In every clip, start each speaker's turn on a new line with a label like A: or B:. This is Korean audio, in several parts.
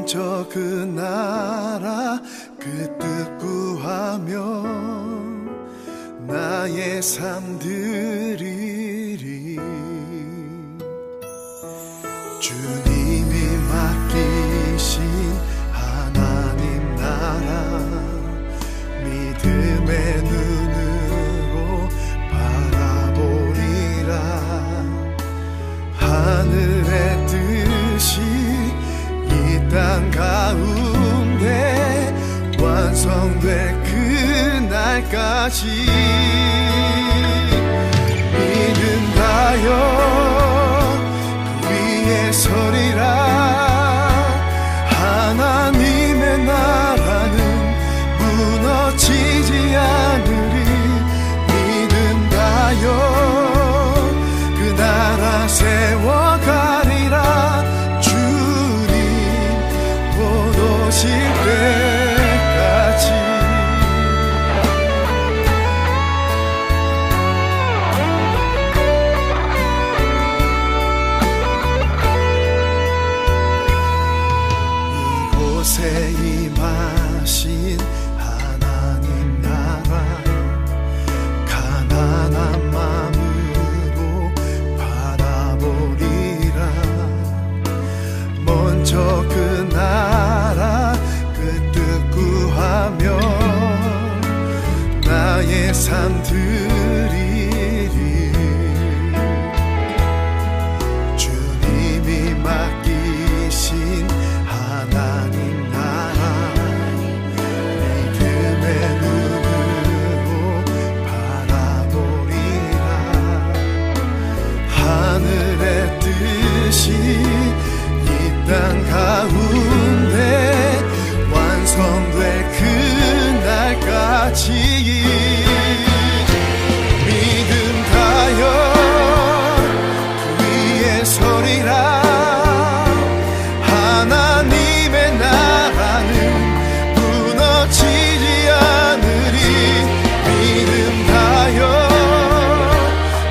A: 먼저 그 나라 그 뜻 구하며 나의 삶 드리리. 주님이 맡기신 하나님 나라 믿음의 눈으로 바라보리라. 하늘의 뜻이 이 땅 가운데 완성될 그날까지 믿는다여 그 위에 서리라. 하나님의 나라는 무너지지 않으리. 믿는다여 그 나라 세워가리라. 주님 곧 오실 때까지. 이곳에 임하신 하나님 나라 가난한 마음으로 바라보리라. 먼저 그 나라 그 뜻 구하며 나의 삶 드리리. 주님이 맡기신 하나님 나라 믿음의 눈으로 바라보리라. 하늘의 뜻이 이 땅 가운데 완성될 그날까지 믿음하여 그 위에 서리라. 하나님의 나라는 무너지지 않으리. 믿음하여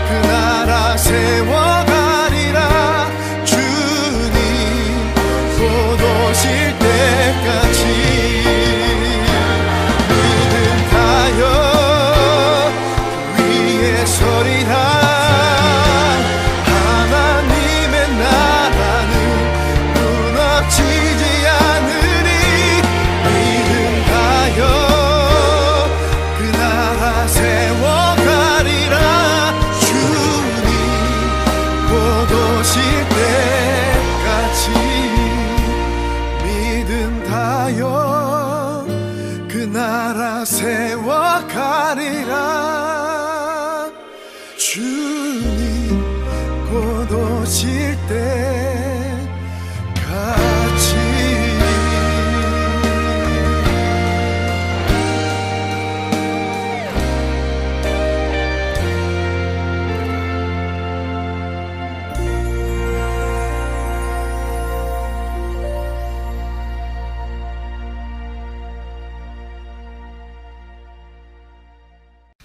A: 그 나라 세워가리라. 주님 곧 오실 때까지 믿음하여 그 위에 서리라. 하나님의 나라는 무너지지 않으리. 믿음하여 그 나라 세워가리라. 주님 곧 오실 때까지 믿음하여 그 나라 세워가리라. 주님 곧 오실 때까지.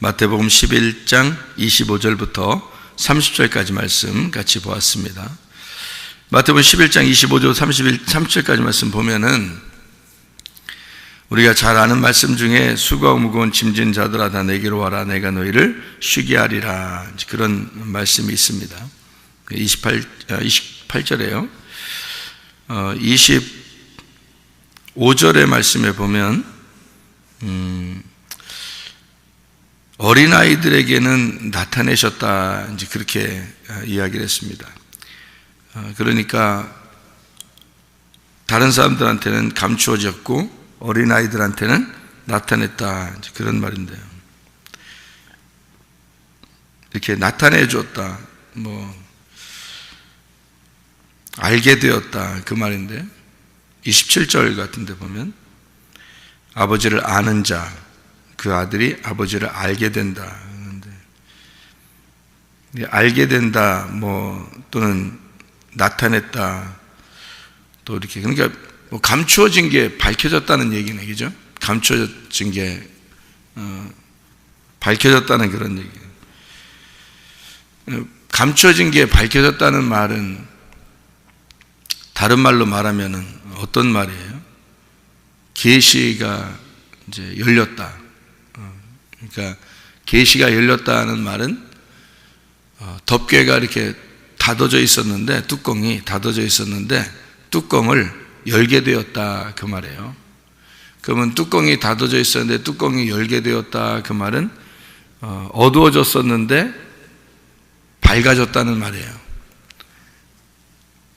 B: 마태복음 11장 25절부터 30절까지 말씀 같이 보았습니다. 마태복음 11장 25절 30절까지 말씀 보면은 우리가 잘 아는 말씀 중에 수고하고 무거운 짐진 자들아 다 내게로 와라 내가 너희를 쉬게 하리라, 그런 말씀이 있습니다. 28절에요. 25절의 말씀에 보면 어린아이들에게는 나타내셨다, 이제 그렇게 이야기를 했습니다. 그러니까 다른 사람들한테는 감추어졌고 어린아이들한테는 나타냈다, 이제 그런 말인데요. 이렇게 나타내 줬다, 알게 되었다, 그 말인데 27절 같은 데 보면 아버지를 아는 자, 그 아들이 아버지를 알게 된다. 알게 된다, 또는 나타냈다, 또 이렇게, 그러니까 감추어진 게 밝혀졌다는 얘기네, 그죠? 감추어진 게 밝혀졌다는 그런 얘기예요. 감추어진 게 밝혀졌다는 말은 다른 말로 말하면은 어떤 말이에요? 계시가 이제 열렸다. 그러니까 계시가 열렸다는 말은 덮개가 이렇게 닫아져 있었는데, 뚜껑이 닫아져 있었는데 뚜껑을 열게 되었다, 그 말이에요. 그러면 뚜껑이 닫아져 있었는데 뚜껑이 열게 되었다, 그 말은 어두워졌었는데 밝아졌다는 말이에요.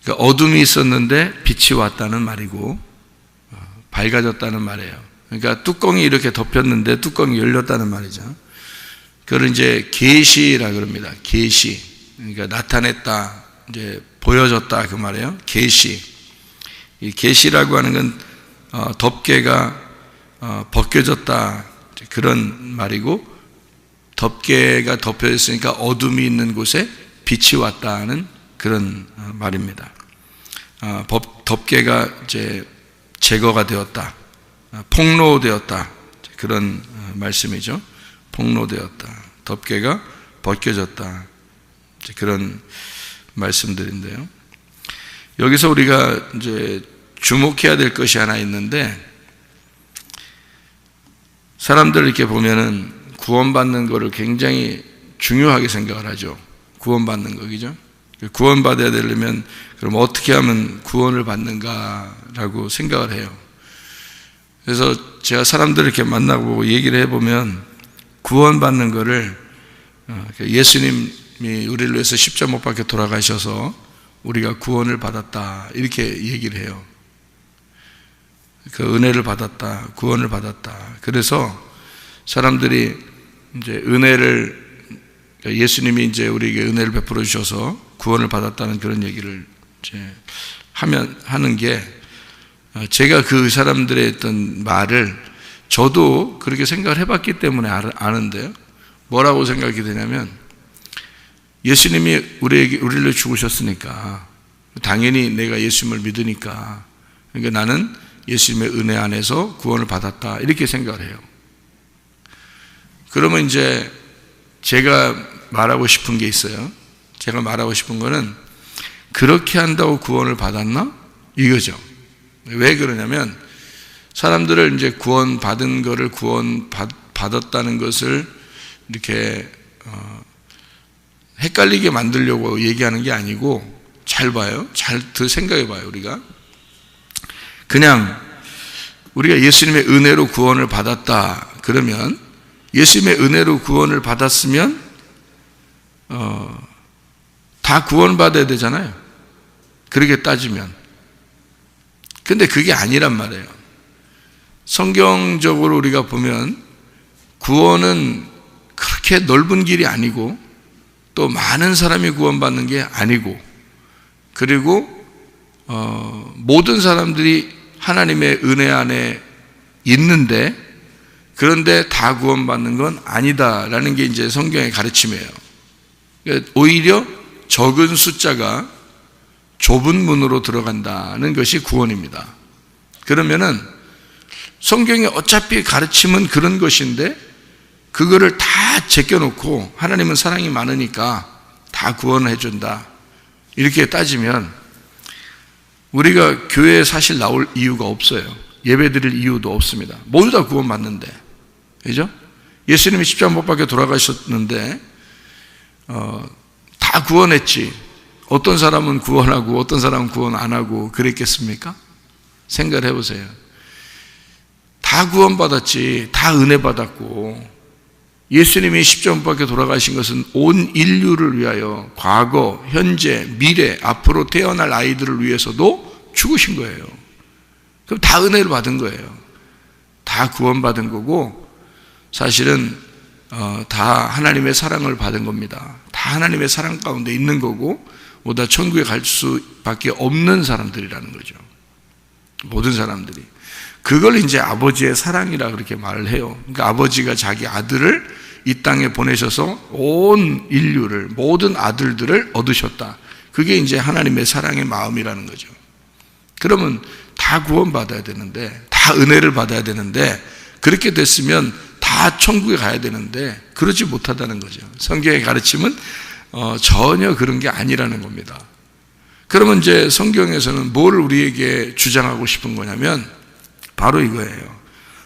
B: 그러니까 어둠이 있었는데 빛이 왔다는 말이고, 밝아졌다는 말이에요. 그러니까 뚜껑이 이렇게 덮였는데 뚜껑이 열렸다는 말이죠. 그걸 이제 계시라 그럽니다. 계시. 그러니까 나타냈다, 이제 보여졌다, 그 말이에요. 계시. 이 계시라고 하는 건 덮개가 벗겨졌다, 그런 말이고, 덮개가 덮여 있으니까 어둠이 있는 곳에 빛이 왔다는 그런 말입니다. 덮개가 이제 제거가 되었다, 폭로되었다, 그런 말씀이죠. 폭로되었다, 덮개가 벗겨졌다, 그런 말씀들인데요. 여기서 우리가 이제 주목해야 될 것이 하나 있는데, 사람들 이렇게 보면은 구원받는 것을 굉장히 중요하게 생각을 하죠. 구원받는 거죠. 구원받아야 되려면 그럼 어떻게 하면 구원을 받는가라고 생각을 해요. 그래서 제가 사람들을 이렇게 만나고 얘기를 해보면, 구원받는 것을 예수님이 우리를 위해서 십자가 못 박혀 돌아가셔서 우리가 구원을 받았다, 이렇게 얘기를 해요. 그 은혜를 받았다, 구원을 받았다. 그래서 사람들이 이제 은혜를, 예수님이 이제 우리에게 은혜를 베풀어 주셔서 구원을 받았다는 그런 얘기를 이제 하는 게, 제가 그 사람들의 어떤 말을 저도 그렇게 생각을 해봤기 때문에 아는데요. 뭐라고 생각이 되냐면, 예수님이 우리를 죽으셨으니까 당연히 내가 예수님을 믿으니까, 그러니까 나는 예수님의 은혜 안에서 구원을 받았다, 이렇게 생각을 해요. 그러면 이제 제가 말하고 싶은 게 있어요. 제가 말하고 싶은 거는, 그렇게 한다고 구원을 받았나? 이거죠. 왜 그러냐면, 사람들을 이제 구원받은 거를 구원받았다는 것을 이렇게 헷갈리게 만들려고 얘기하는 게 아니고, 잘 봐요. 잘 생각해 봐요. 우리가 그냥 우리가 예수님의 은혜로 구원을 받았다 그러면, 예수님의 은혜로 구원을 받았으면 다 구원받아야 되잖아요. 그렇게 따지면. 근데 그게 아니란 말이에요. 성경적으로 우리가 보면 구원은 그렇게 넓은 길이 아니고, 또 많은 사람이 구원받는 게 아니고, 그리고 모든 사람들이 하나님의 은혜 안에 있는데, 그런데 다 구원받는 건 아니다라는 게 이제 성경의 가르침이에요. 그러니까 오히려 적은 숫자가 좁은 문으로 들어간다는 것이 구원입니다. 그러면은 성경의 어차피 가르침은 그런 것인데, 그거를 다 제껴놓고 하나님은 사랑이 많으니까 다 구원해 준다, 이렇게 따지면 우리가 교회에 사실 나올 이유가 없어요. 예배 드릴 이유도 없습니다. 모두 다 구원받는데, 그죠? 예수님이 십자가 못 박혀 돌아가셨는데 다 구원했지, 어떤 사람은 구원하고 어떤 사람은 구원 안 하고 그랬겠습니까? 생각을 해보세요. 다 구원받았지, 다 은혜 받았고, 예수님이 십자가 못 박혀 돌아가신 것은 온 인류를 위하여, 과거, 현재, 미래, 앞으로 태어날 아이들을 위해서도 죽으신 거예요. 그럼 다 은혜를 받은 거예요. 다 구원받은 거고, 사실은 다 하나님의 사랑을 받은 겁니다. 다 하나님의 사랑 가운데 있는 거고, 보다 천국에 갈 수밖에 없는 사람들이라는 거죠. 모든 사람들이. 그걸 이제 아버지의 사랑이라 그렇게 말을 해요. 그러니까 아버지가 자기 아들을 이 땅에 보내셔서 온 인류를, 모든 아들들을 얻으셨다. 그게 이제 하나님의 사랑의 마음이라는 거죠. 그러면 다 구원받아야 되는데, 다 은혜를 받아야 되는데, 그렇게 됐으면 다 천국에 가야 되는데 그러지 못하다는 거죠. 성경의 가르침은 전혀 그런 게 아니라는 겁니다. 그러면 이제 성경에서는 뭘 우리에게 주장하고 싶은 거냐면 바로 이거예요.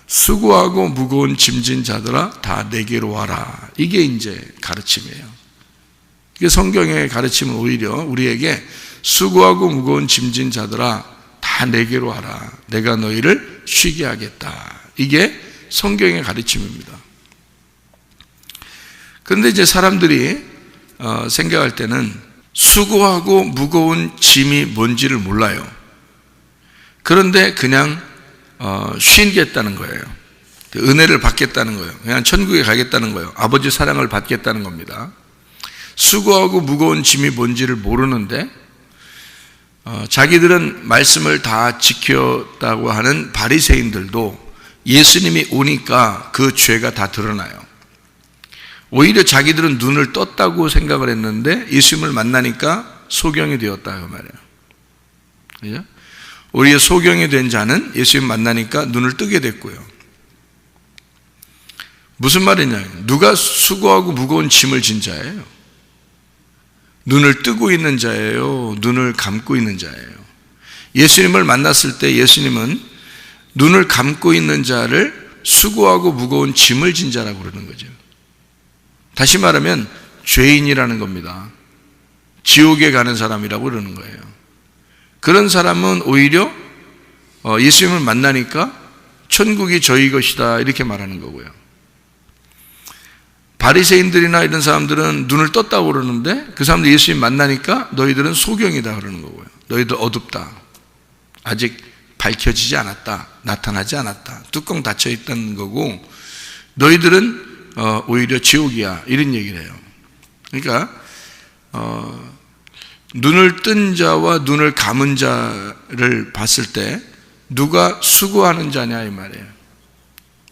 B: 수고하고 무거운 짐진 자들아 다 내게로 와라. 이게 이제 가르침이에요. 이게 성경의 가르침은 오히려 우리에게 수고하고 무거운 짐진 자들아 다 내게로 와라. 내가 너희를 쉬게 하겠다. 이게 성경의 가르침입니다. 그런데 이제 사람들이 생각할 때는 수고하고 무거운 짐이 뭔지를 몰라요. 그런데 그냥 쉬겠다는 거예요. 은혜를 받겠다는 거예요. 그냥 천국에 가겠다는 거예요. 아버지 사랑을 받겠다는 겁니다. 수고하고 무거운 짐이 뭔지를 모르는데 자기들은 말씀을 다 지켰다고 하는 바리새인들도 예수님이 오니까 그 죄가 다 드러나요. 오히려 자기들은 눈을 떴다고 생각을 했는데 예수님을 만나니까 소경이 되었다 그 말이에요. 그죠? 오히려 소경이 된 자는 예수님 만나니까 눈을 뜨게 됐고요. 무슨 말이냐? 누가 수고하고 무거운 짐을 진 자예요? 눈을 뜨고 있는 자예요? 눈을 감고 있는 자예요? 예수님을 만났을 때 예수님은 눈을 감고 있는 자를 수고하고 무거운 짐을 진 자라고 그러는 거죠. 다시 말하면 죄인이라는 겁니다. 지옥에 가는 사람이라고 그러는 거예요. 그런 사람은 오히려 예수님을 만나니까 천국이 저희 것이다 이렇게 말하는 거고요. 바리새인들이나 이런 사람들은 눈을 떴다고 그러는데 그 사람들 예수님 만나니까 너희들은 소경이다 그러는 거고요. 너희들 어둡다. 아직 밝혀지지 않았다. 나타나지 않았다. 뚜껑 닫혀 있다는 거고 너희들은 오히려 지옥이야 이런 얘기를 해요. 그러니까 눈을 뜬 자와 눈을 감은 자를 봤을 때 누가 수고하는 자냐 이 말이에요.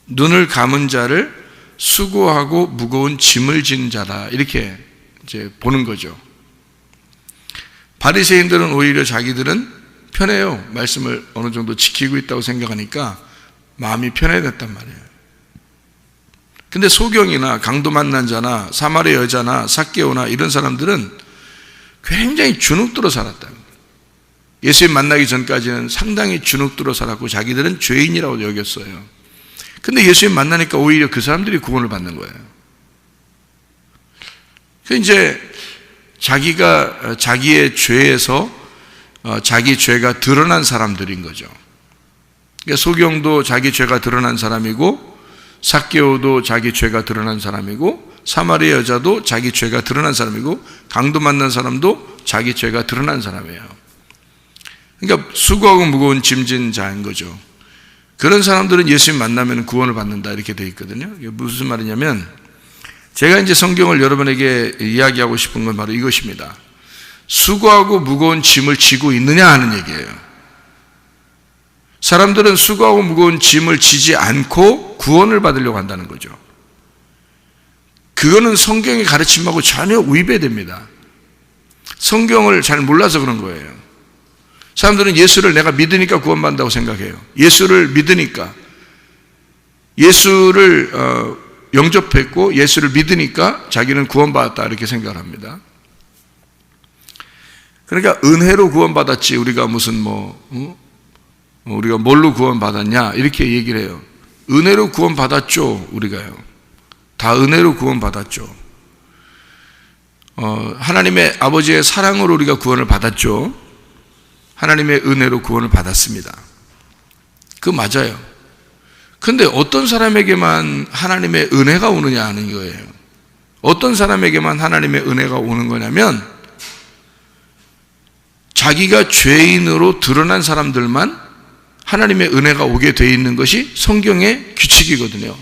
B: 눈을 감은 자를 수고하고 무거운 짐을 진 자라 이렇게 이제 보는 거죠. 바리새인들은 오히려 자기들은 편해요. 말씀을 어느 정도 지키고 있다고 생각하니까 마음이 편해졌단 말이에요. 근데 소경이나 강도 만난 자나 사마리아 여자나 삭개오나 이런 사람들은 굉장히 주눅들어 살았다. 예수님 만나기 전까지는 상당히 주눅들어 살았고 자기들은 죄인이라고 여겼어요. 근데 예수님 만나니까 오히려 그 사람들이 구원을 받는 거예요. 이제 자기가 자기의 죄에서 자기 죄가 드러난 사람들인 거죠. 그러니까 소경도 자기 죄가 드러난 사람이고 삭개오도 자기 죄가 드러난 사람이고 사마리아 여자도 자기 죄가 드러난 사람이고 강도 만난 사람도 자기 죄가 드러난 사람이에요. 그러니까 수고하고 무거운 짐진 자인 거죠. 그런 사람들은 예수님 만나면 구원을 받는다 이렇게 되어 있거든요. 이게 무슨 말이냐면 제가 이제 성경을 여러분에게 이야기하고 싶은 건 바로 이것입니다. 수고하고 무거운 짐을 지고 있느냐 하는 얘기예요. 사람들은 수고하고 무거운 짐을 지지 않고 구원을 받으려고 한다는 거죠. 그거는 성경의 가르침하고 전혀 위배됩니다. 성경을 잘 몰라서 그런 거예요. 사람들은 예수를 내가 믿으니까 구원받는다고 생각해요. 예수를 믿으니까 예수를 영접했고 예수를 믿으니까 자기는 구원받았다 이렇게 생각을 합니다. 그러니까 은혜로 구원받았지 우리가 무슨 우리가 뭘로 구원받았냐 이렇게 얘기를 해요. 은혜로 구원받았죠. 우리가요. 다 은혜로 구원받았죠. 하나님의 아버지의 사랑으로 우리가 구원을 받았죠. 하나님의 은혜로 구원을 받았습니다. 그거 맞아요. 근데 어떤 사람에게만 하나님의 은혜가 오느냐 하는 거예요. 어떤 사람에게만 하나님의 은혜가 오는 거냐면 자기가 죄인으로 드러난 사람들만 하나님의 은혜가 오게 되어 있는 것이 성경의 규칙이거든요.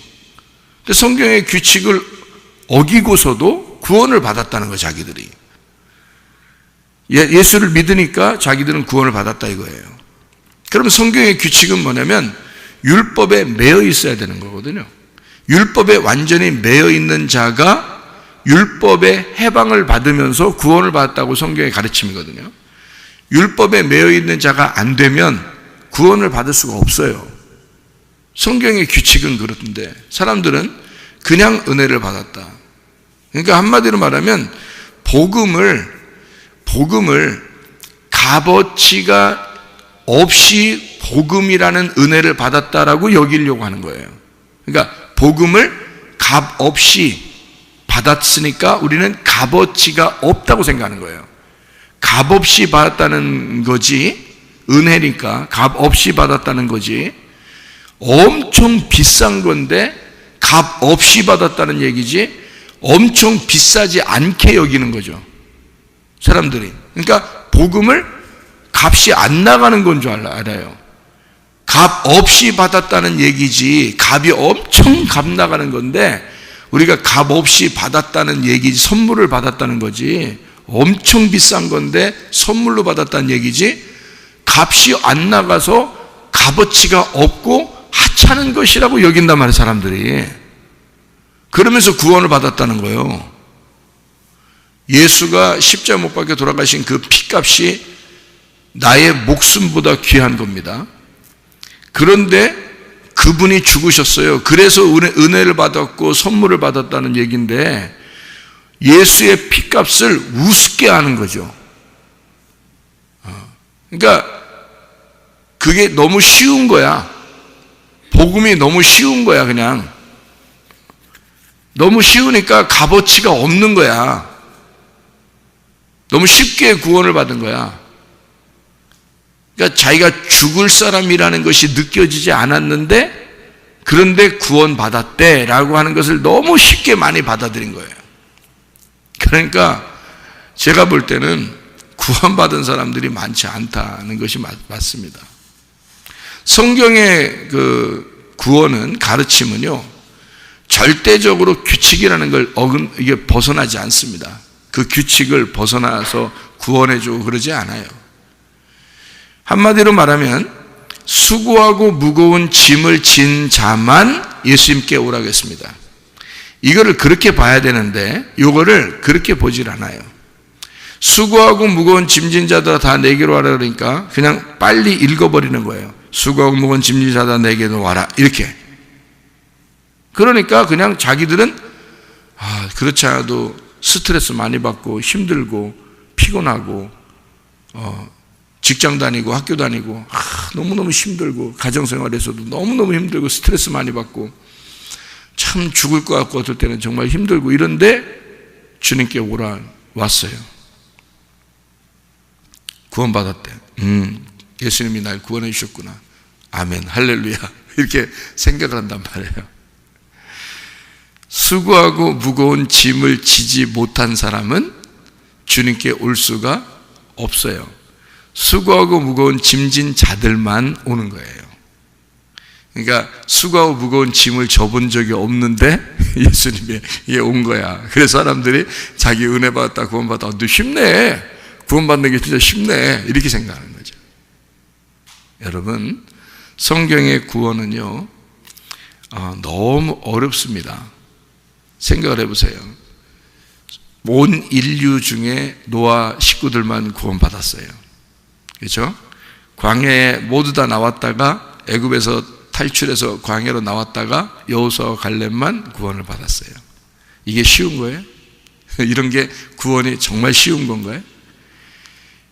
B: 근데 성경의 규칙을 어기고서도 구원을 받았다는 거예요. 자기들이 예수를 믿으니까 자기들은 구원을 받았다 이거예요. 그럼 성경의 규칙은 뭐냐면 율법에 매여 있어야 되는 거거든요. 율법에 완전히 매여 있는 자가 율법의 해방을 받으면서 구원을 받았다고 성경의 가르침이거든요. 율법에 매여 있는 자가 안 되면 구원을 받을 수가 없어요. 성경의 규칙은 그렇던데 사람들은 그냥 은혜를 받았다. 그러니까 한마디로 말하면 복음을 값어치가 없이 복음이라는 은혜를 받았다라고 여기려고 하는 거예요. 그러니까 복음을 값 없이 받았으니까 우리는 값어치가 없다고 생각하는 거예요. 값 없이 받았다는 거지, 은혜니까 값 없이 받았다는 거지, 엄청 비싼 건데 값 없이 받았다는 얘기지 엄청 비싸지 않게 여기는 거죠, 사람들이. 그러니까 복음을 값이 안 나가는 건 줄 알아요. 값 없이 받았다는 얘기지 값이 엄청 값 나가는 건데 우리가 값 없이 받았다는 얘기지, 선물을 받았다는 거지, 엄청 비싼 건데 선물로 받았다는 얘기지 값이 안 나가서 값어치가 없고 하찮은 것이라고 여긴단 말이에요, 사람들이. 그러면서 구원을 받았다는 거예요. 예수가 십자가 못 박혀 돌아가신 그 피값이 나의 목숨보다 귀한 겁니다. 그런데 그분이 죽으셨어요. 그래서 은혜를 받았고 선물을 받았다는 얘기인데 예수의 피값을 우습게 하는 거죠. 그러니까 그게 너무 쉬운 거야. 복음이 너무 쉬운 거야. 그냥 너무 쉬우니까 값어치가 없는 거야. 너무 쉽게 구원을 받은 거야. 그러니까 자기가 죽을 사람이라는 것이 느껴지지 않았는데 그런데 구원받았대 라고 하는 것을 너무 쉽게 많이 받아들인 거예요. 그러니까 제가 볼 때는 구원받은 사람들이 많지 않다는 것이 맞습니다. 성경의 그 구원은, 가르침은요, 절대적으로 규칙이라는 걸 이게 벗어나지 않습니다. 그 규칙을 벗어나서 구원해주고 그러지 않아요. 한마디로 말하면 수고하고 무거운 짐을 진 자만 예수님께 오라고 했습니다. 이거를 그렇게 봐야 되는데 이거를 그렇게 보질 않아요. 수고하고 무거운 짐진 자들아 다 내게로 와라 그러니까 그냥 빨리 읽어버리는 거예요. 수고하고 무거운 짐진 자들아 내게로 와라, 이렇게. 그러니까 그냥 자기들은 그렇지 않아도 스트레스 많이 받고 힘들고 피곤하고 직장 다니고 학교 다니고 너무너무 힘들고 가정생활에서도 너무너무 힘들고 스트레스 많이 받고 참 죽을 것 같고 어떨 때는 정말 힘들고 이런데 주님께 왔어요. 구원받았대. 예수님이 날 구원해 주셨구나. 아멘, 할렐루야, 이렇게 생각을 한단 말이에요. 수고하고 무거운 짐을 지지 못한 사람은 주님께 올 수가 없어요. 수고하고 무거운 짐진 자들만 오는 거예요. 그러니까 수고하고 무거운 짐을 져본 적이 없는데 예수님이 온 거야. 그래서 사람들이 자기 은혜 받았다, 구원받았다, 너 쉽네, 구원받는 게 진짜 쉽네, 이렇게 생각하는 거죠. 여러분, 성경의 구원은요 너무 어렵습니다. 생각을 해보세요. 온 인류 중에 노아 식구들만 구원받았어요. 그렇죠? 광야에 모두 다 나왔다가 애굽에서 탈출해서 광야로 나왔다가 여호수아와 갈렙만 구원을 받았어요. 이게 쉬운 거예요? 이런 게 구원이 정말 쉬운 건가요?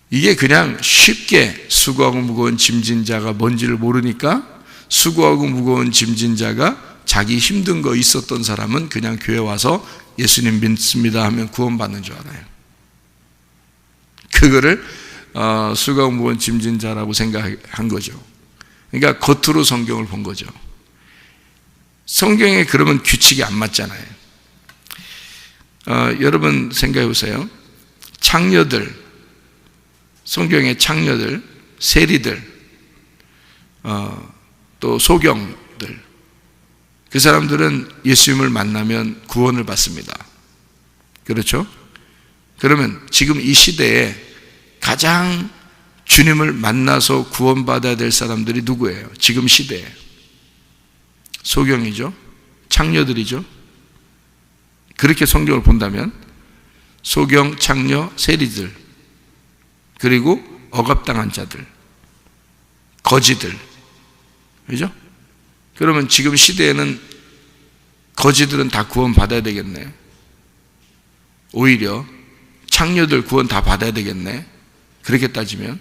B: 이게 그냥 쉽게 수고하고 무거운 짐진 자가 뭔지를 모르니까 수고하고 무거운 짐진 자가 자기 힘든 거 있었던 사람은 그냥 교회 와서 예수님 믿습니다 하면 구원받는 줄 알아요. 그거를 수고하고 무거운 짐진 자라고 생각한 거죠. 그러니까 겉으로 성경을 본 거죠. 성경에 그러면 규칙이 안 맞잖아요. 여러분 생각해 보세요. 창녀들, 성경의 창녀들, 세리들, 또 소경들, 그 사람들은 예수님을 만나면 구원을 받습니다. 그렇죠? 그러면 지금 이 시대에 가장 주님을 만나서 구원받아야 될 사람들이 누구예요? 지금 시대에 소경이죠, 창녀들이죠. 그렇게 성경을 본다면 소경, 창녀, 세리들, 그리고 억압당한 자들, 거지들, 그죠? 그러면 지금 시대에는 거지들은 다 구원 받아야 되겠네. 오히려 창녀들 구원 다 받아야 되겠네. 그렇게 따지면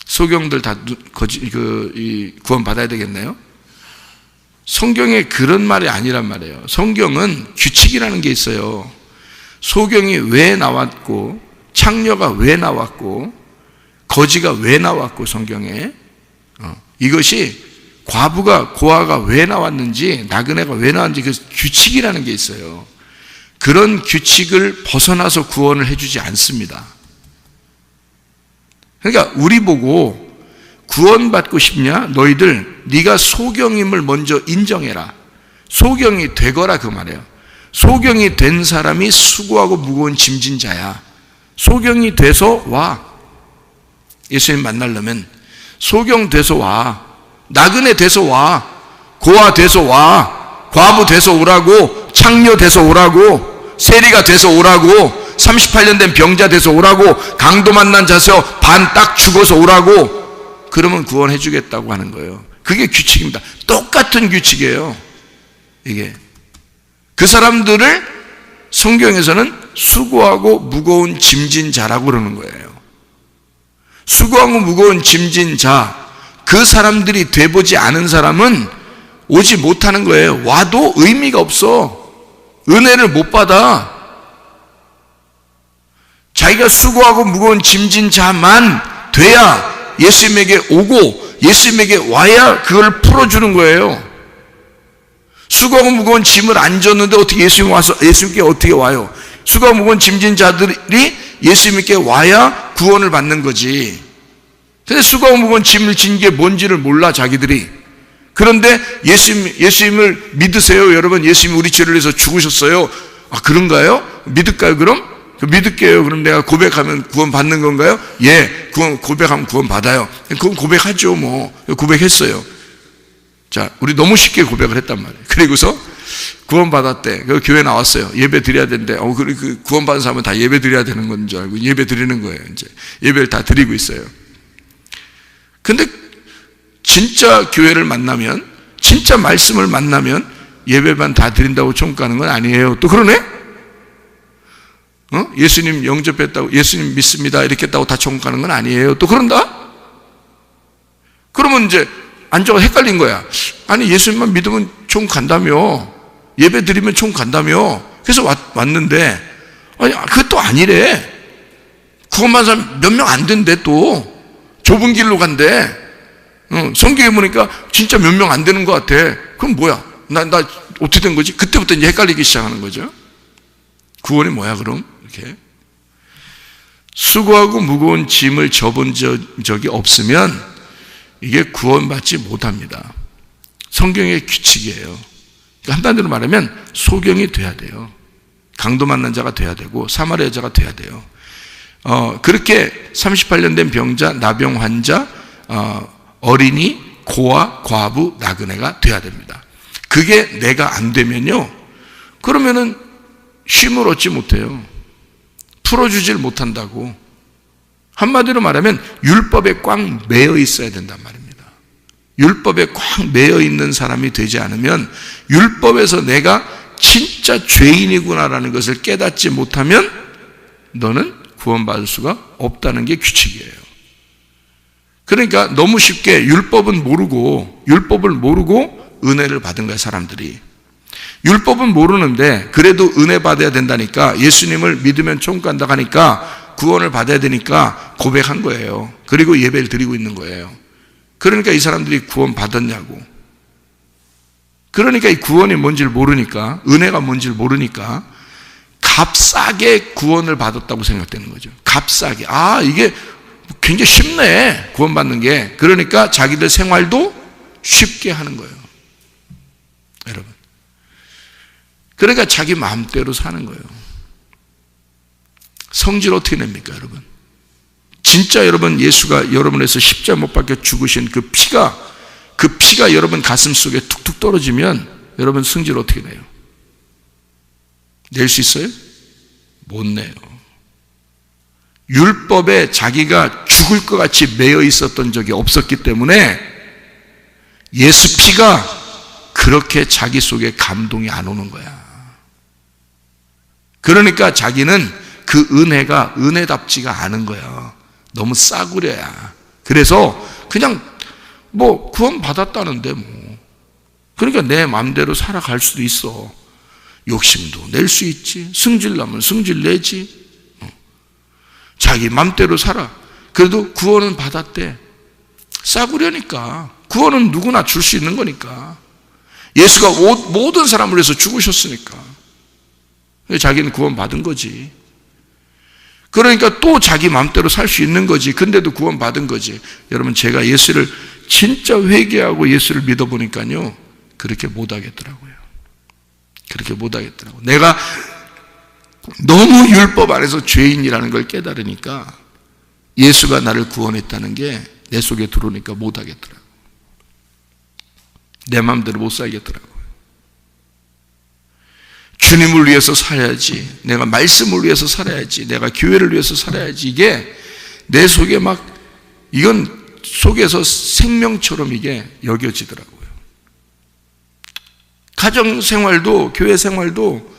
B: 소경들 다 구원 받아야 되겠네요. 성경에 그런 말이 아니란 말이에요. 성경은 규칙이라는 게 있어요. 소경이 왜 나왔고, 창녀가 왜 나왔고, 거지가 왜 나왔고, 성경에 이것이 과부가 고아가 왜 나왔는지, 나그네가 왜 나왔는지 그 규칙이라는 게 있어요. 그런 규칙을 벗어나서 구원을 해주지 않습니다. 그러니까 우리 보고 구원받고 싶냐? 너희들 네가 소경임을 먼저 인정해라. 소경이 되거라 그 말이에요. 소경이 된 사람이 수고하고 무거운 짐진 자야. 소경이 돼서 와. 예수님 만나려면 소경 돼서 와. 나그네 돼서 와. 고아 돼서 와. 과부 돼서 오라고. 창녀 돼서 오라고. 세리가 돼서 오라고. 38년 된 병자 돼서 오라고. 강도 만난 자서 반 딱 죽어서 오라고. 그러면 구원해 주겠다고 하는 거예요. 그게 규칙입니다. 똑같은 규칙이에요. 이게 그 사람들을 성경에서는 수고하고 무거운 짐진 자라고 그러는 거예요. 수고하고 무거운 짐진 자, 그 사람들이 돼보지 않은 사람은 오지 못하는 거예요. 와도 의미가 없어. 은혜를 못 받아. 자기가 수고하고 무거운 짐진 자만 돼야 예수님에게 오고 예수님에게 와야 그걸 풀어주는 거예요. 수고하고 무거운 짐을 안 졌는데 어떻게 예수님께 어떻게 와요? 수고하고 무거운 짐진 자들이 예수님께 와야 구원을 받는 거지. 근데 수고하고 무거운 짐을 진 게 뭔지를 몰라 자기들이. 그런데 예수님을 믿으세요 여러분. 예수님이 우리 죄를 위해서 죽으셨어요. 아 그런가요? 믿을까요 그럼? 믿을게요. 그럼 내가 고백하면 구원 받는 건가요? 예, 고백하면 구원 받아요. 그건 고백하죠, 뭐. 고백했어요. 자, 우리 너무 쉽게 고백을 했단 말이에요. 그리고서 구원 받았대. 그 교회 나왔어요. 예배 드려야 되는데, 그 구원 받은 사람은 다 예배 드려야 되는 건 줄 알고 예배 드리는 거예요. 이제 예배를 다 드리고 있어요. 근데 진짜 교회를 만나면, 진짜 말씀을 만나면 예배만 다 드린다고 천국 가는 건 아니에요. 또 그러네? 예수님 영접했다고, 예수님 믿습니다 이렇게 했다고 다 천국 가는 건 아니에요. 또 그런다? 그러면 이제 앉아서 헷갈린 거야. 아니 예수님만 믿으면 천국 간다며, 예배 드리면 천국 간다며. 그래서 왔는데 아니 그것도 아니래. 구원받은 사람 몇 명 안 된대. 또 좁은 길로 간대. 성경에 보니까 진짜 몇 명 안 되는 것 같아. 그럼 뭐야? 나 어떻게 된 거지? 그때부터 이제 헷갈리기 시작하는 거죠. 구원이 뭐야 그럼? 이렇게 수고하고 무거운 짐을 져본 적이 없으면 이게 구원받지 못합니다. 성경의 규칙이에요. 그러니까 한마디로 말하면 소경이 돼야 돼요. 강도 만난 자가 돼야 되고 사마리아 여자가 돼야 돼요. 그렇게 38년 된 병자, 나병 환자, 어린이, 고아, 과부, 나그네가 돼야 됩니다. 그게 내가 안 되면요, 그러면은 쉼을 얻지 못해요. 풀어주질 못한다고. 한마디로 말하면 율법에 꽉 매여 있어야 된단 말입니다. 율법에 꽉 매여 있는 사람이 되지 않으면, 율법에서 내가 진짜 죄인이구나라는 것을 깨닫지 못하면 너는 구원받을 수가 없다는 게 규칙이에요. 그러니까 너무 쉽게 율법을 모르고 은혜를 받은 거예요, 사람들이. 율법은 모르는데 그래도 은혜 받아야 된다니까, 예수님을 믿으면 천국 간다고 하니까 구원을 받아야 되니까 고백한 거예요. 그리고 예배를 드리고 있는 거예요. 그러니까 이 사람들이 구원 받았냐고. 그러니까 이 구원이 뭔지를 모르니까, 은혜가 뭔지를 모르니까 값싸게 구원을 받았다고 생각되는 거죠. 값싸게. 아, 이게 굉장히 쉽네, 구원받는 게. 그러니까 자기들 생활도 쉽게 하는 거예요, 여러분. 그러니까 자기 마음대로 사는 거예요. 성질 어떻게 냅니까, 여러분? 진짜 여러분, 예수가 여러분에서 십자가 못 박혀 죽으신 그 피가 여러분 가슴 속에 툭툭 떨어지면 여러분 성질 어떻게 내요? 낼 수 있어요? 못 내요. 율법에 자기가 죽을 것 같이 매여 있었던 적이 없었기 때문에 예수 피가 그렇게 자기 속에 감동이 안 오는 거야. 그러니까 자기는 그 은혜가 은혜답지가 않은 거야. 너무 싸구려야. 그래서 그냥 뭐 구원 받았다는데 뭐 그러니까 내 마음대로 살아갈 수도 있어. 욕심도 낼 수 있지. 승질나면 승질 내지. 자기 마음대로 살아. 그래도 구원은 받았대. 싸구려니까. 구원은 누구나 줄 수 있는 거니까. 예수가 모든 사람을 위해서 죽으셨으니까. 자기는 구원 받은 거지. 그러니까 또 자기 마음대로 살 수 있는 거지. 근데도 구원 받은 거지. 여러분, 제가 예수를 진짜 회개하고 예수를 믿어보니까요, 그렇게 못하겠더라고요. 그렇게 못하겠더라고요. 내가 너무 율법 안에서 죄인이라는 걸 깨달으니까 예수가 나를 구원했다는 게 내 속에 들어오니까 못하겠더라고요. 내 마음대로 못 살겠더라고요. 주님을 위해서 살아야지, 내가 말씀을 위해서 살아야지, 내가 교회를 위해서 살아야지, 이게 내 속에 막 이건 속에서 생명처럼 이게 여겨지더라고요. 가정생활도 교회 생활도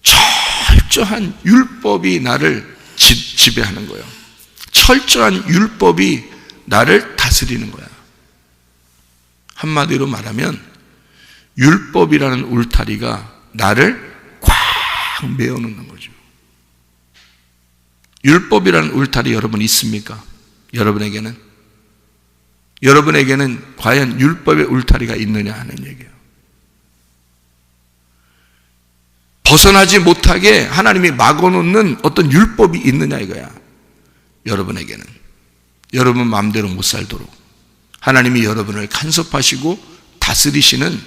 B: 철저한 율법이 나를 지배하는 거예요. 철저한 율법이 나를 다스리는 거야. 한마디로 말하면 율법이라는 울타리가 나를 꽉 메어놓는 거죠. 율법이라는 울타리 여러분 있습니까? 여러분에게는 과연 율법의 울타리가 있느냐 하는 얘기예요. 벗어나지 못하게 하나님이 막아놓는 어떤 율법이 있느냐 이거야. 여러분에게는. 여러분 마음대로 못 살도록 하나님이 여러분을 간섭하시고 다스리시는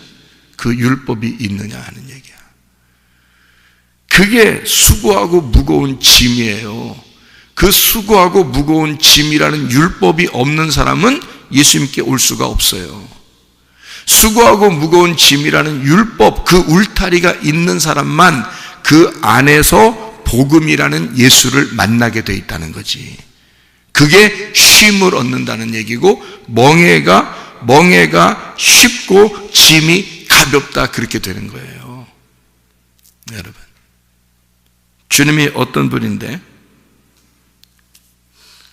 B: 그 율법이 있느냐 하는 얘기야. 그게 수고하고 무거운 짐이에요. 그 수고하고 무거운 짐이라는 율법이 없는 사람은 예수님께 올 수가 없어요. 수고하고 무거운 짐이라는 율법, 그 울타리가 있는 사람만 그 안에서 복음이라는 예수를 만나게 돼 있다는 거지. 그게 쉼을 얻는다는 얘기고, 멍에가 쉽고 짐이 가볍다, 그렇게 되는 거예요. 여러분, 주님이 어떤 분인데?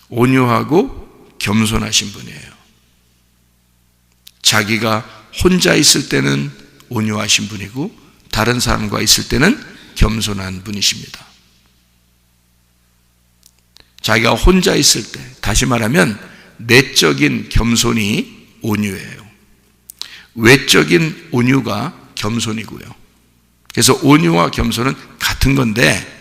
B: 온유하고 겸손하신 분이에요. 자기가 혼자 있을 때는 온유하신 분이고 다른 사람과 있을 때는 겸손한 분이십니다. 자기가 혼자 있을 때, 다시 말하면 내적인 겸손이 온유예요. 외적인 온유가 겸손이고요. 그래서 온유와 겸손은 같은 건데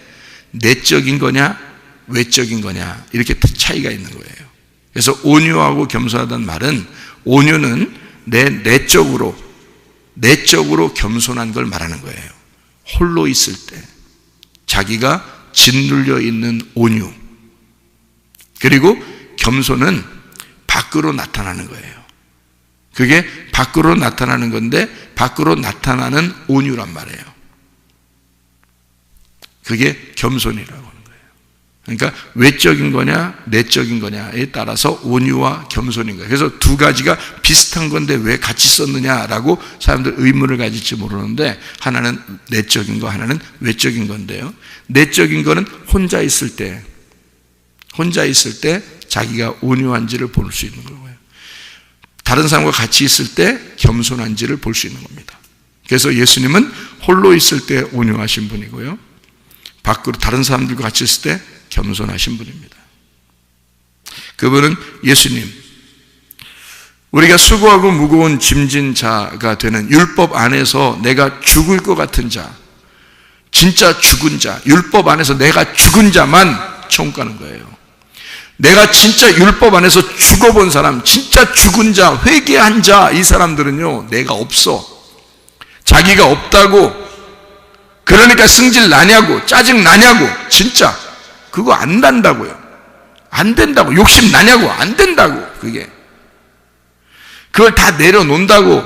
B: 내적인 거냐 외적인 거냐 이렇게 차이가 있는 거예요. 그래서 온유하고 겸손하다는 말은, 온유는 내 내적으로 겸손한 걸 말하는 거예요. 홀로 있을 때 자기가 짓눌려 있는 온유. 그리고 겸손은 밖으로 나타나는 거예요. 그게 밖으로 나타나는 건데 밖으로 나타나는 온유란 말이에요. 그게 겸손이라고 하는 거예요. 그러니까 외적인 거냐 내적인 거냐에 따라서 온유와 겸손인 거예요. 그래서 두 가지가 비슷한 건데 왜 같이 썼느냐라고 사람들 의문을 가질지 모르는데, 하나는 내적인 거, 하나는 외적인 건데요. 내적인 거는 혼자 있을 때 자기가 온유한지를 볼 수 있는 거고요. 다른 사람과 같이 있을 때 겸손한지를 볼 수 있는 겁니다. 그래서 예수님은 홀로 있을 때 온유하신 분이고요, 밖으로 다른 사람들과 같이 있을 때 겸손하신 분입니다. 그분은 예수님, 우리가 수고하고 무거운 짐진 자가 되는 율법 안에서 내가 죽을 것 같은 자, 진짜 죽은 자, 율법 안에서 내가 죽은 자만 천국 가는 거예요. 내가 진짜 율법 안에서 죽어본 사람, 진짜 죽은 자, 회개한 자, 이 사람들은요, 내가 없어. 자기가 없다고, 그러니까 승질 나냐고, 짜증 나냐고, 진짜 그거 안 난다고요. 안 된다고. 욕심 나냐고, 안 된다고. 그걸 다 내려놓는다고.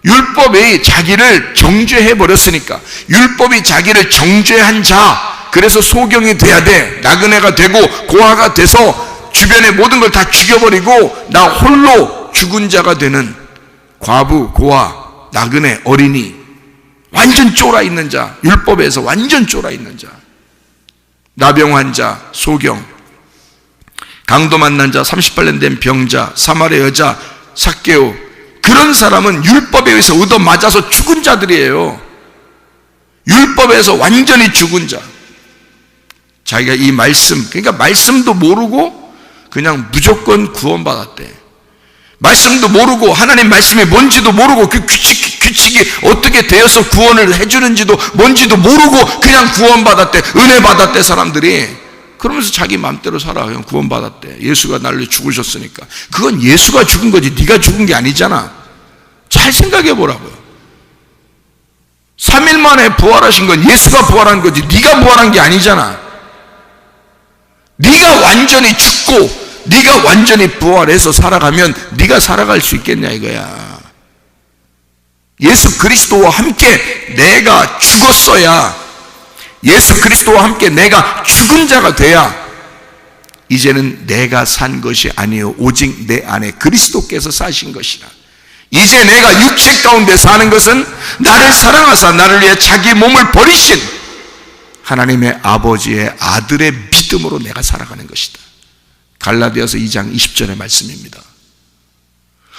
B: 율법이 자기를 정죄해 버렸으니까, 율법이 자기를 정죄한 자, 그래서 소경이 돼야 돼. 나그네가 되고 고아가 돼서 주변의 모든 걸 다 죽여버리고 나 홀로 죽은 자가 되는 과부, 고아, 나그네, 어린이, 완전 쫄아 있는 자, 율법에서 완전 쫄아 있는 자, 나병 환자, 소경, 강도 만난 자, 38년 된 병자, 사마리아 여자, 삭개오, 그런 사람은 율법에 의해서 얻어맞아서 죽은 자들이에요. 율법에서 완전히 죽은 자. 자기가 이 말씀, 그러니까 말씀도 모르고 그냥 무조건 구원받았대. 말씀도 모르고 하나님 말씀이 뭔지도 모르고 그 규칙이 어떻게 되어서 구원을 해주는지도 뭔지도 모르고 그냥 구원받았대. 은혜 받았대, 사람들이. 그러면서 자기 마음대로 살아. 그냥 구원받았대. 예수가 나를 죽으셨으니까. 그건 예수가 죽은 거지 네가 죽은 게 아니잖아. 잘 생각해 보라고요. 3일 만에 부활하신 건 예수가 부활한 거지 네가 부활한 게 아니잖아. 네가 완전히 죽고 네가 완전히 부활해서 살아가면 네가 살아갈 수 있겠냐 이거야. 예수 그리스도와 함께 내가 죽었어야, 예수 그리스도와 함께 내가 죽은 자가 돼야 이제는 내가 산 것이 아니요 오직 내 안에 그리스도께서 사신 것이라. 이제 내가 육체 가운데 사는 것은 나를 사랑하사 나를 위해 자기 몸을 버리신 하나님의 아버지의 아들의 믿음으로 내가 살아가는 것이다. 갈라디아서 2장 20절의 말씀입니다.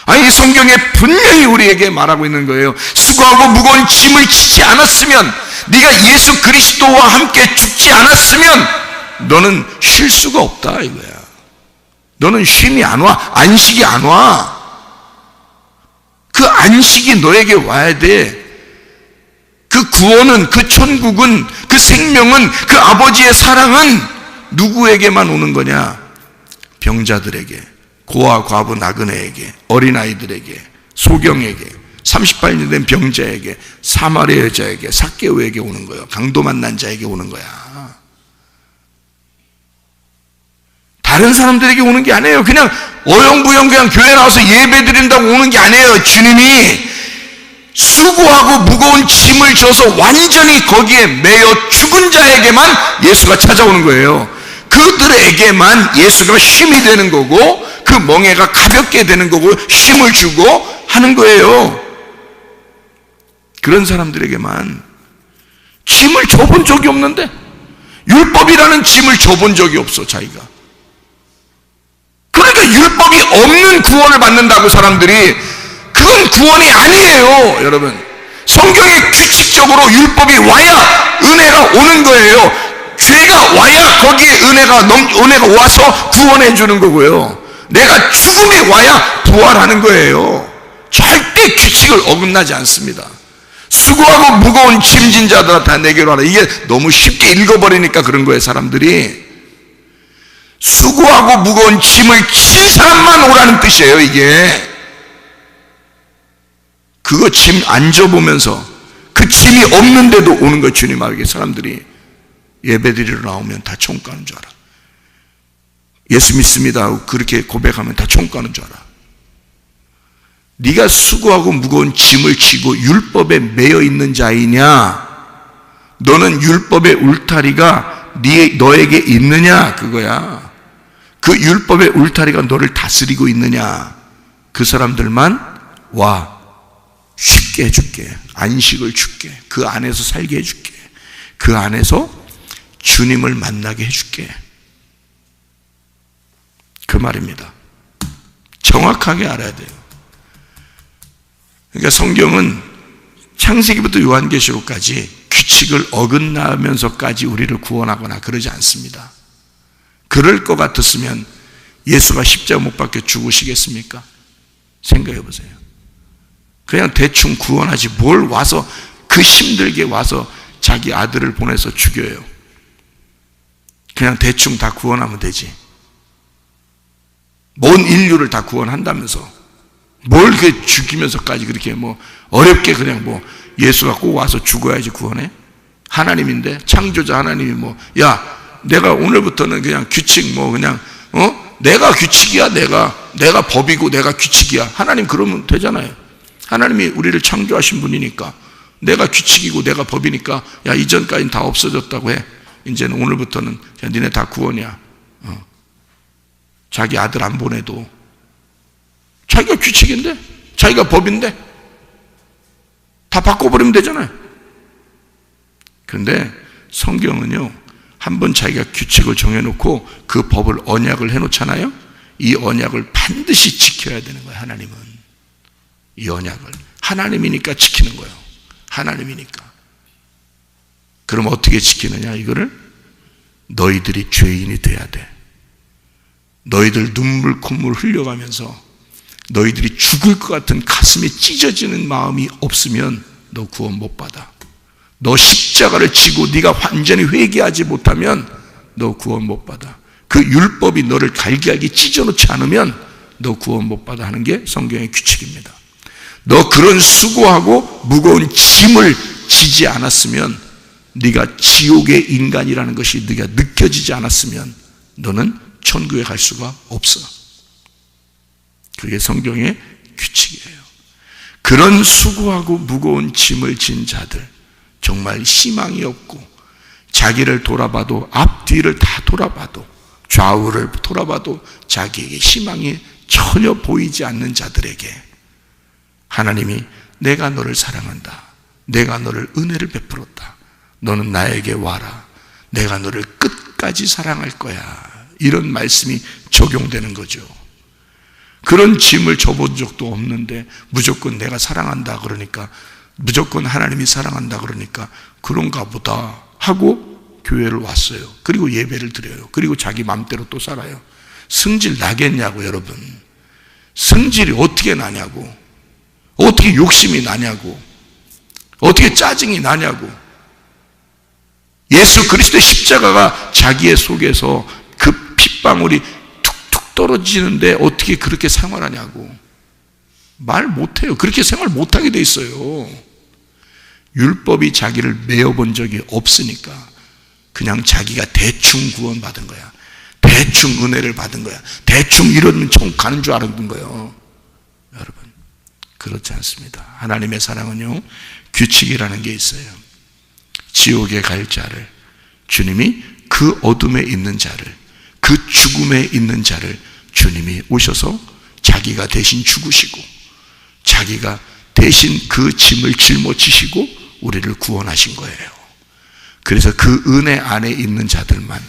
B: 아니, 이 성경에 분명히 우리에게 말하고 있는 거예요. 수고하고 무거운 짐을 지지 않았으면, 네가 예수 그리스도와 함께 죽지 않았으면 너는 쉴 수가 없다 이거야. 너는 쉼이 안 와. 안식이 안 와. 그 안식이 너에게 와야 돼. 그 구원은, 그 천국은, 그 생명은, 그 아버지의 사랑은 누구에게만 오는 거냐? 병자들에게, 고아, 과부, 나그네에게, 어린아이들에게, 소경에게, 38년 된 병자에게, 사마리아 여자에게, 삭개오에게 오는 거예요. 강도 만난 자에게 오는 거야. 다른 사람들에게 오는 게 아니에요. 그냥 어영부영 그냥 교회 나와서 예배 드린다고 오는 게 아니에요. 주님이 수고하고 무거운 짐을 져서 완전히 거기에 매여 죽은 자에게만 예수가 찾아오는 거예요. 그들에게만 예수가 쉼이 되는 거고, 그 멍에가 가볍게 되는 거고, 쉼을 주고 하는 거예요. 그런 사람들에게만. 짐을 져본 적이 없는데, 율법이라는 짐을 져본 적이 없어 자기가. 그러니까 율법이 없는 구원을 받는다고 사람들이. 그건 구원이 아니에요 여러분. 성경에 규칙적으로 율법이 와야 은혜가 오는 거예요. 죄가 와야 거기에 은혜가 와서 구원해 주는 거고요. 내가 죽음이 와야 부활하는 거예요. 절대 규칙을 어긋나지 않습니다. 수고하고 무거운 짐진 자들아 다 내게로 하라. 이게 너무 쉽게 읽어버리니까 그런 거예요 사람들이. 수고하고 무거운 짐을 진 사람만 오라는 뜻이에요 이게. 그거 짐 안 져보면서 그 짐이 없는데도 오는 거 주님 앞에 사람들이. 예배드리러 나오면 다 천국 가는 줄 알아. 예수 믿습니다 하고 그렇게 고백하면 다 천국 가는 줄 알아. 네가 수고하고 무거운 짐을 지고 율법에 매여 있는 자이냐, 너는 율법의 울타리가 너에게 있느냐 그거야. 그 율법의 울타리가 너를 다스리고 있느냐, 그 사람들만 와. 쉽게 해줄게. 안식을 줄게. 그 안에서 살게 해줄게. 그 안에서 주님을 만나게 해줄게. 그 말입니다. 정확하게 알아야 돼요. 그러니까 성경은 창세기부터 요한계시록까지 규칙을 어긋나면서까지 우리를 구원하거나 그러지 않습니다. 그럴 것 같았으면 예수가 십자가 못 박혀 죽으시겠습니까? 생각해 보세요. 그냥 대충 구원하지 뭘 와서 그 힘들게 와서 자기 아들을 보내서 죽여요. 그냥 대충 다 구원하면 되지. 온 인류를 다 구원한다면서 뭘 그 죽이면서까지 그렇게 뭐 어렵게 그냥 뭐 예수가 꼭 와서 죽어야지 구원해? 하나님인데, 창조자 하나님이 뭐 야 내가 오늘부터는 그냥 규칙 뭐 그냥 내가 규칙이야. 내가 법이고 내가 규칙이야. 하나님 그러면 되잖아요. 하나님이 우리를 창조하신 분이니까 내가 규칙이고 내가 법이니까 야 이전까지는 다 없어졌다고 해. 이제는 오늘부터는 그냥 니네 다 구원이야. 자기 아들 안 보내도 자기가 규칙인데 자기가 법인데 다 바꿔버리면 되잖아요. 그런데 성경은요 한번 자기가 규칙을 정해놓고 그 법을 언약을 해놓잖아요. 이 언약을 반드시 지켜야 되는 거예요. 하나님은 이 언약을 하나님이니까 지키는 거예요. 하나님이니까. 그럼 어떻게 지키느냐? 이거를 너희들이 죄인이 돼야 돼. 너희들 눈물 콧물 흘려가면서 너희들이 죽을 것 같은 가슴이 찢어지는 마음이 없으면 너 구원 못 받아. 너 십자가를 지고 네가 완전히 회개하지 못하면 너 구원 못 받아. 그 율법이 너를 갈기갈기 찢어놓지 않으면 너 구원 못 받아 하는 게 성경의 규칙입니다. 너 그런 수고하고 무거운 짐을 지지 않았으면, 네가 지옥의 인간이라는 것이 네가 느껴지지 않았으면 너는 천국에 갈 수가 없어. 그게 성경의 규칙이에요. 그런 수고하고 무거운 짐을 진 자들, 정말 희망이 없고 자기를 돌아봐도, 앞뒤를 다 돌아봐도, 좌우를 돌아봐도 자기에게 희망이 전혀 보이지 않는 자들에게 하나님이 내가 너를 사랑한다. 내가 너를 은혜를 베풀었다. 너는 나에게 와라. 내가 너를 끝까지 사랑할 거야. 이런 말씀이 적용되는 거죠. 그런 짐을 져본 적도 없는데 무조건 내가 사랑한다 그러니까, 무조건 하나님이 사랑한다 그러니까 그런가 보다 하고 교회를 왔어요. 그리고 예배를 드려요. 그리고 자기 마음대로 또 살아요. 승질 나겠냐고. 여러분, 승질이 어떻게 나냐고. 어떻게 욕심이 나냐고. 어떻게 짜증이 나냐고. 예수 그리스도의 십자가가 자기의 속에서 그 핏방울이 툭툭 떨어지는데 어떻게 그렇게 생활하냐고. 말 못해요. 그렇게 생활 못하게 돼 있어요. 율법이 자기를 메어본 적이 없으니까 그냥 자기가 대충 구원받은 거야. 대충 은혜를 받은 거야. 대충 이러면 천국 가는 줄 알았던 거예요. 여러분, 그렇지 않습니다. 하나님의 사랑은요, 규칙이라는 게 있어요. 지옥에 갈 자를, 주님이 그 어둠에 있는 자를, 그 죽음에 있는 자를 주님이 오셔서 자기가 대신 죽으시고 자기가 대신 그 짐을 짊어지시고 우리를 구원하신 거예요. 그래서 그 은혜 안에 있는 자들만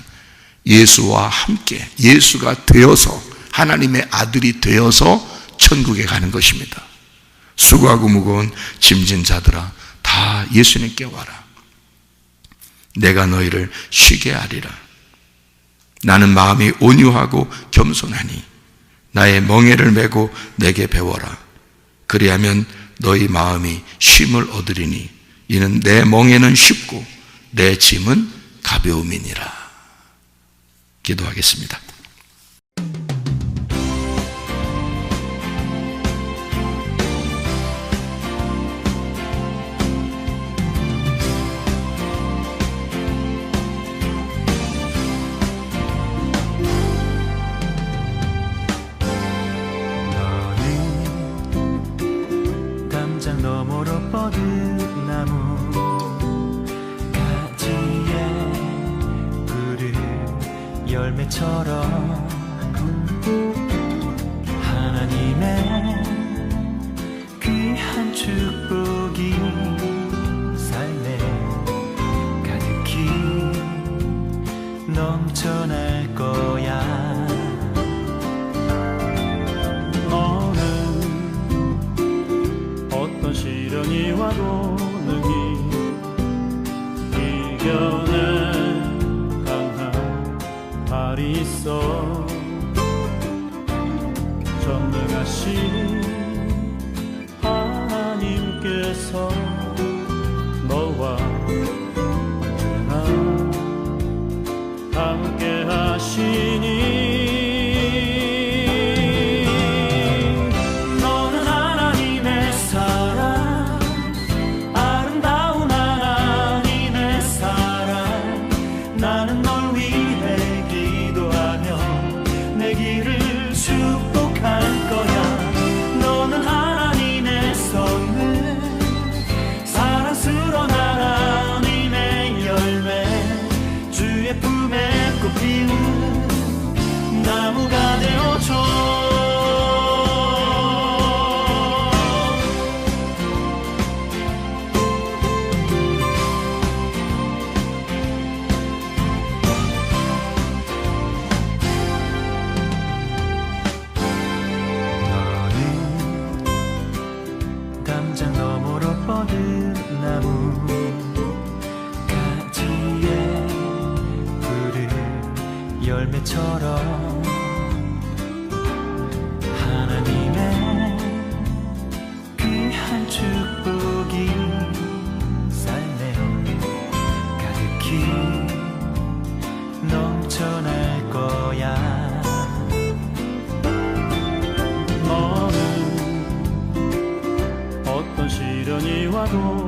B: 예수와 함께, 예수가 되어서, 하나님의 아들이 되어서 천국에 가는 것입니다. 수고하고 무거운 짐진 자들아, 다 예수님께 와라. 내가 너희를 쉬게 하리라. 나는 마음이 온유하고 겸손하니 나의 멍에를 메고 내게 배워라. 그리하면 너희 마음이 쉼을 얻으리니 이는 내 멍에는 쉽고 내 짐은 가벼움이니라. 기도하겠습니다.
C: 열매처럼 하나님의 귀한 축복이 삶에 가득히 넘쳐날 거야. 너는 어떤 시련이 와도 능히 이겨내 발이 있어. 전능하신 하나님께서 너와 언제나 함께 하시니 너는 하나님의 사랑, 아름다운 하나님의 사랑. 나는 널 위해 내 길을 축복할 거야. 너는 하나님의 선을 또